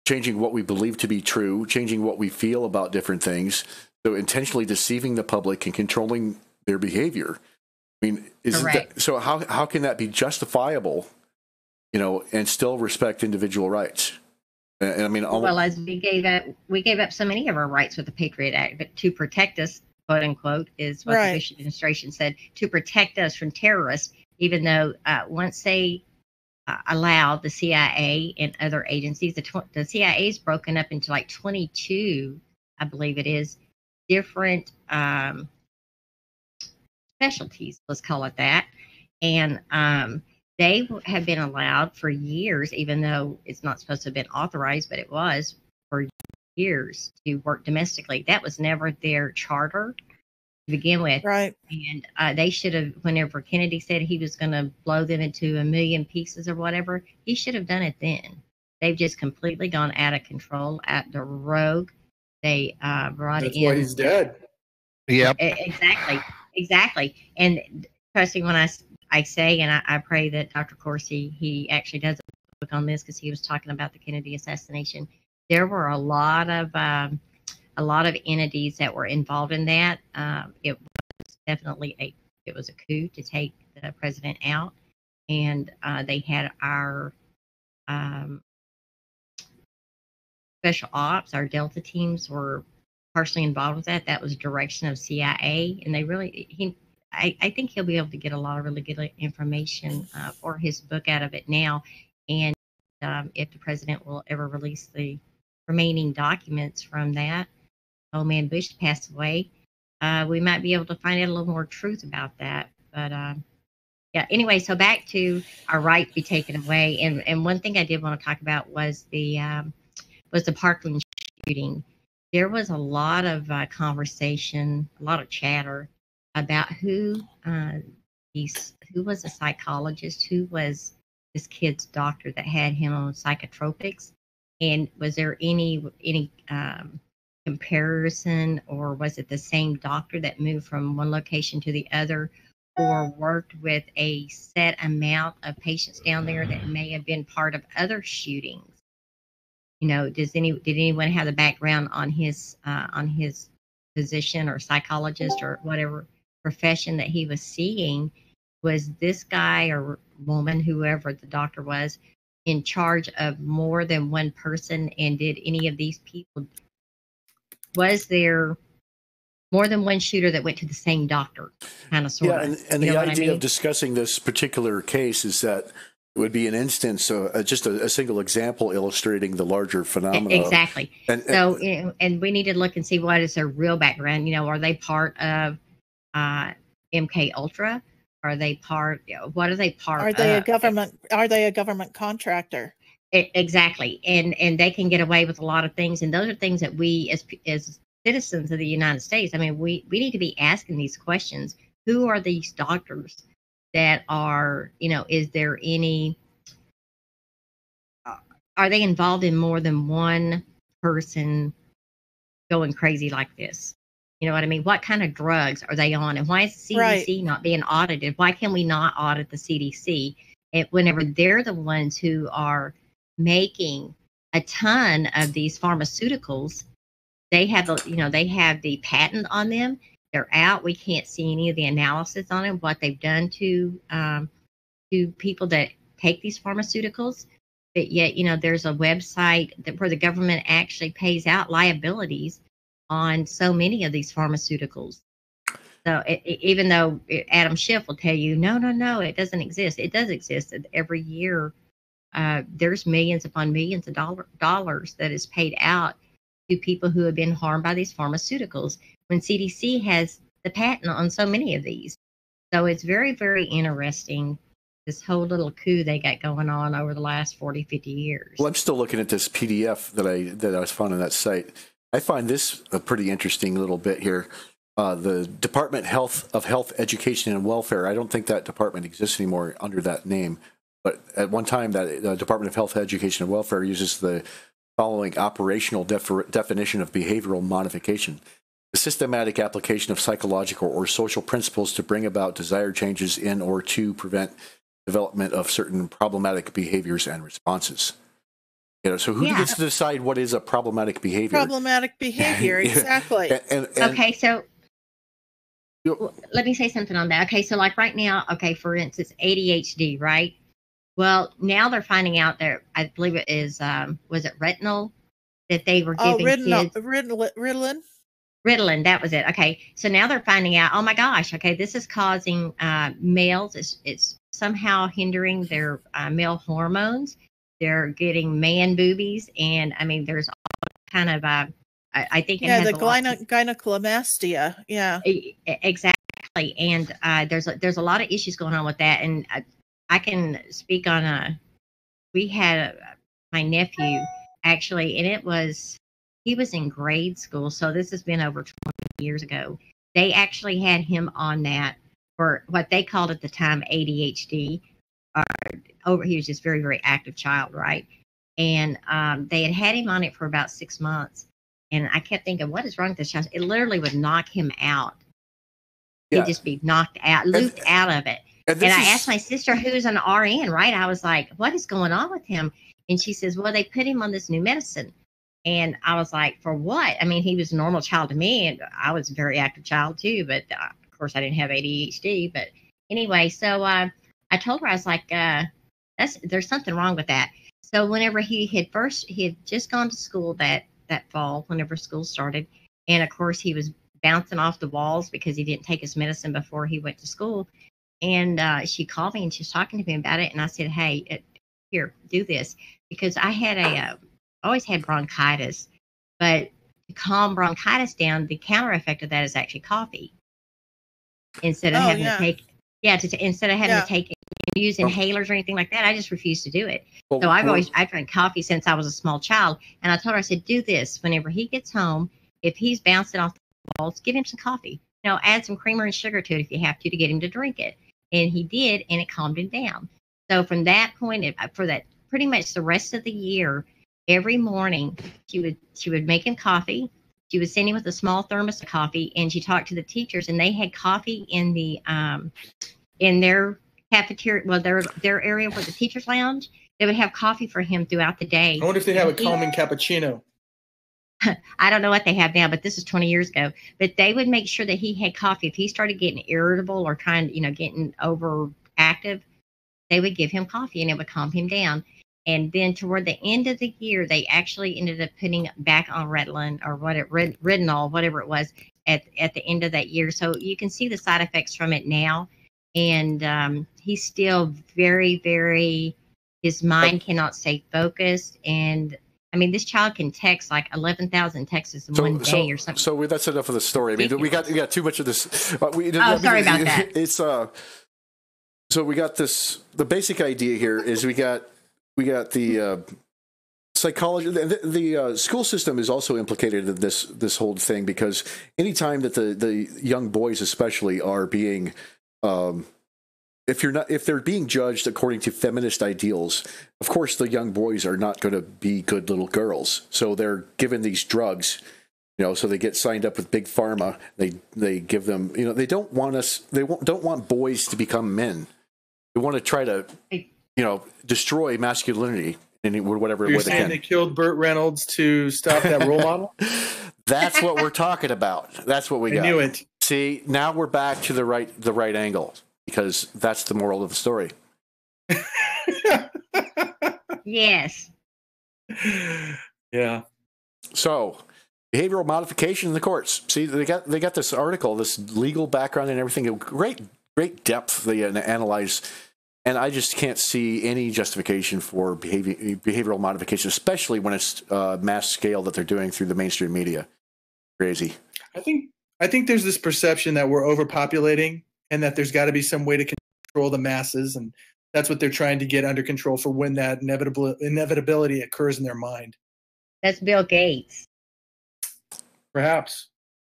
changing what we believe to be true, changing what we feel about different things, so intentionally deceiving the public and controlling their behavior. I mean, so how can that be justifiable, and still respect individual rights? And I mean, well, as we gave up so many of our rights with the Patriot Act, but to protect us, quote unquote, is what the Bush administration said, to protect us from terrorists, even though once they allowed the CIA and other agencies, the CIA is broken up into like 22, I believe it is, different specialties, let's call it that. And they have been allowed for years, even though it's not supposed to have been authorized, but it was for years, to work domestically. That was never their charter to begin with. Right. And they should have, whenever Kennedy said he was going to blow them into a million pieces or whatever, he should have done it then. They've just completely gone out of control, at the rogue. They brought That's in. why he's dead. Yep. Exactly. And trust me when I say, and I pray that Dr. Corsi, he actually does a book on this, because he was talking about the Kennedy assassination. There were a lot of entities that were involved in that. It was definitely it was a coup to take the president out, and they had our special ops, our Delta teams were partially involved with that. That was direction of CIA, and they really I think he'll be able to get a lot of really good information for his book out of it now. And if the president will ever release the remaining documents from that, old man Bush passed away, we might be able to find out a little more truth about that. But yeah, anyway, so back to our right to be taken away. And one thing I did want to talk about was the Parkland shooting. There was a lot of conversation, a lot of chatter about who was a psychologist, who was this kid's doctor that had him on psychotropics, and was there any comparison, or was it the same doctor that moved from one location to the other, or worked with a set amount of patients down there that may have been part of other shootings? You know, did anyone have the background on his physician or psychologist or whatever profession that he was seeing? Was this guy or woman, whoever the doctor was, in charge of more than one person? And did any of these people, was there more than one shooter that went to the same doctor, kind of, sort of? Yeah, and the idea of discussing this particular case is that it would be an instance, just a single example illustrating the larger phenomenon. Exactly. And we need to look and see what is their real background. You know, are they part of MK Ultra? Are they part? What are they part of? Are they a government? Are they a government contractor? Exactly. And they can get away with a lot of things. And those are things that we, as citizens of the United States, I mean, we need to be asking these questions. Who are these doctors that are, you know, is there any, are they involved in more than one person going crazy like this? You know what I mean? What kind of drugs are they on? And why is the CDC not being audited? Why can we not audit the CDC whenever they're the ones who are making a ton of these pharmaceuticals? They have the patent on them. They're out. We can't see any of the analysis on them, what they've done to people that take these pharmaceuticals. But yet, you know, there's a website where the government actually pays out liabilities on so many of these pharmaceuticals. So even though Adam Schiff will tell you, no, it doesn't exist. It does exist. Every year, there's millions upon millions of dollars that is paid out to people who have been harmed by these pharmaceuticals, when CDC has the patent on so many of these. So it's very, very interesting, this whole little coup they got going on over the last 40, 50 years. Well, I'm still looking at this PDF that I was found on that site. I find this a pretty interesting little bit here. The Department of Health, Education, and Welfare. I don't think that department exists anymore under that name. But at one time, that Department of Health, Education, and Welfare uses the following operational definition of behavioral modification: the systematic application of psychological or social principles to bring about desired changes in or to prevent development of certain problematic behaviors and responses. You know, so who gets to decide what is a problematic behavior? Problematic behavior, exactly. Okay, so let me say something on that. Okay, so like right now, okay, for instance, ADHD, right? Well, now they're finding out that, I believe it is, was it retinol that they were giving kids? Ritalin. Ritalin, that was it. Okay, so now they're finding out, oh my gosh, okay, this is causing males, it's somehow hindering their male hormones. They're getting man boobies, and I mean, there's all kind of, I think it has the gynecomastia, exactly, and there's a lot of issues going on with that, and I can speak on we had my nephew actually, and he was in grade school, so this has been over 20 years ago. They actually had him on that for what they called at the time ADHD. He was just very, very active child, right? And they had him on it for about 6 months, and I kept thinking, what is wrong with this child? It literally would knock him out. He'd just be knocked out, looped out of it. And I asked my sister, who's an RN, right? I was like, what is going on with him? And she says, well, they put him on this new medicine. And I was like, for what? I mean, he was a normal child to me, and I was a very active child too. But of course, I didn't have ADHD. But anyway, so I told her, I was like, there's something wrong with that. So whenever he had just gone to school that fall, whenever school started, and of course he was bouncing off the walls because he didn't take his medicine before he went to school. And she called me and she was talking to me about it. And I said, hey, here, do this. Because I always had bronchitis. But to calm bronchitis down, the counter effect of that is actually coffee. Instead of having to take, instead of having to take and use inhalers or anything like that, I just refused to do it. So I've drank coffee since I was a small child. And I told her, I said, do this whenever he gets home. If he's bouncing off the walls, give him some coffee. Add some creamer and sugar to it if you have to get him to drink it. And he did, and it calmed him down. So from that point, for that pretty much the rest of the year, every morning she would make him coffee. She would send him with a small thermos of coffee, and she talked to the teachers, and they had coffee in the in their cafeteria, well, their area for the teachers' lounge. They would have coffee for him throughout the day. I wonder if they have a calming cappuccino. I don't know what they have now, but this is 20 years ago. But they would make sure that he had coffee. If he started getting irritable or getting overactive, they would give him coffee and it would calm him down. And then toward the end of the year, they actually ended up putting back on Ritalin or Ritinol, whatever it was, at the end of that year. So you can see the side effects from it now. And he's still very, very, his mind cannot stay focused. And I mean, this child can text like 11,000 texts in one day or something. So that's enough of the story. I mean, we got too much of this. Sorry about that. It's so we got this. The basic idea here is we got the psychology. The school system is also implicated in this whole thing because anytime that the young boys especially are being if they're being judged according to feminist ideals, of course the young boys are not going to be good little girls. So they're given these drugs, so they get signed up with big pharma. They give them, they don't want boys to become men. They want to try to, destroy masculinity in whatever way they can. You're saying they killed Burt Reynolds to stop that role model? That's what we're talking about. That's what we got. I knew it. See, now we're back to the right angle. Because that's the moral of the story. Yes. Yeah. So, behavioral modification in the courts. See, they got this article, this legal background and everything. Great depth they analyze, and I just can't see any justification for behavioral modification, especially when it's mass scale that they're doing through the mainstream media. Crazy. I think there's this perception that we're overpopulating. And that there's got to be some way to control the masses, and that's what they're trying to get under control for when that inevitability occurs in their mind. That's Bill Gates. Perhaps.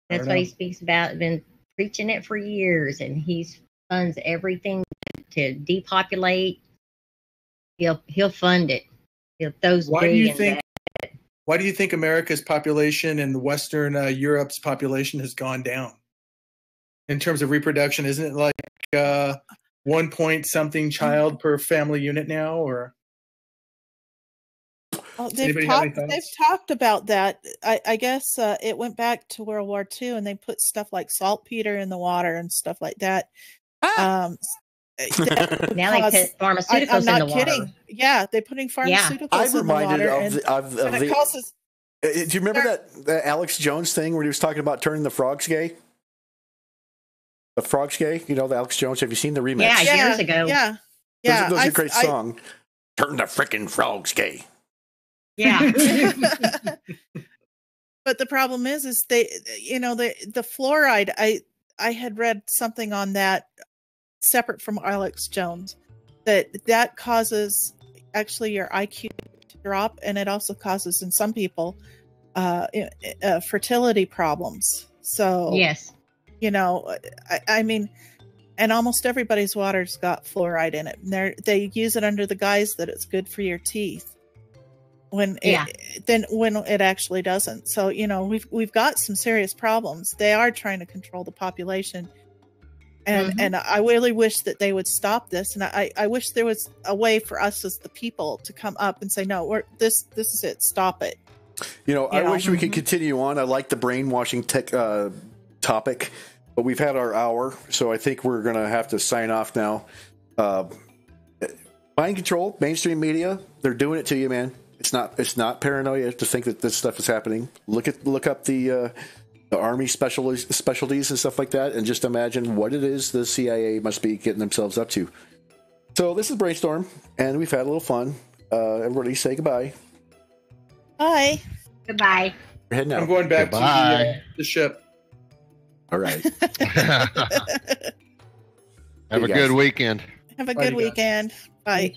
That's what he speaks about. Been preaching it for years, and he funds everything to depopulate. He'll fund it. He'll those. Why do you think America's population and Western Europe's population has gone down? In terms of reproduction, isn't it like 1 point something child per family unit now? Or they've talked about that. I guess it went back to World War II, and they put stuff like saltpeter in the water and stuff like that. Now they put pharmaceuticals I'm not in the kidding. water. Yeah, they're putting pharmaceuticals I'm in the reminded water. of it causes. Do you remember that Alex Jones thing where he was talking about turning the frogs gay? The Frogs Gay, the Alex Jones. Have you seen the remix? Yeah, years ago. Yeah. Those are a great song. Turn the frickin' frogs gay. Yeah. But the problem is they, the fluoride. I had read something on that separate from Alex Jones that causes actually your IQ to drop, and it also causes in some people fertility problems. So yes. I mean, and almost everybody's water's got fluoride in it. And they use it under the guise that it's good for your teeth. When it actually doesn't. So, we've got some serious problems. They are trying to control the population. And I really wish that they would stop this. And I wish there was a way for us as the people to come up and say, no, this is it. Stop it. I wish we could continue on. I like the brainwashing topic, but we've had our hour, so I think we're going to have to sign off now. Mind control, mainstream media, they're doing it to you, man. It's not paranoia to think that this stuff is happening. Look up the the Army specialties and stuff like that, and just imagine what it is the CIA must be getting themselves up to. So this is Brainstorm, and we've had a little fun. Everybody say goodbye. Bye. Goodbye. We're heading out. I'm going back Goodbye. to the ship. All right. Have a guys. good weekend. Have a Bye, good you guys. weekend. Bye.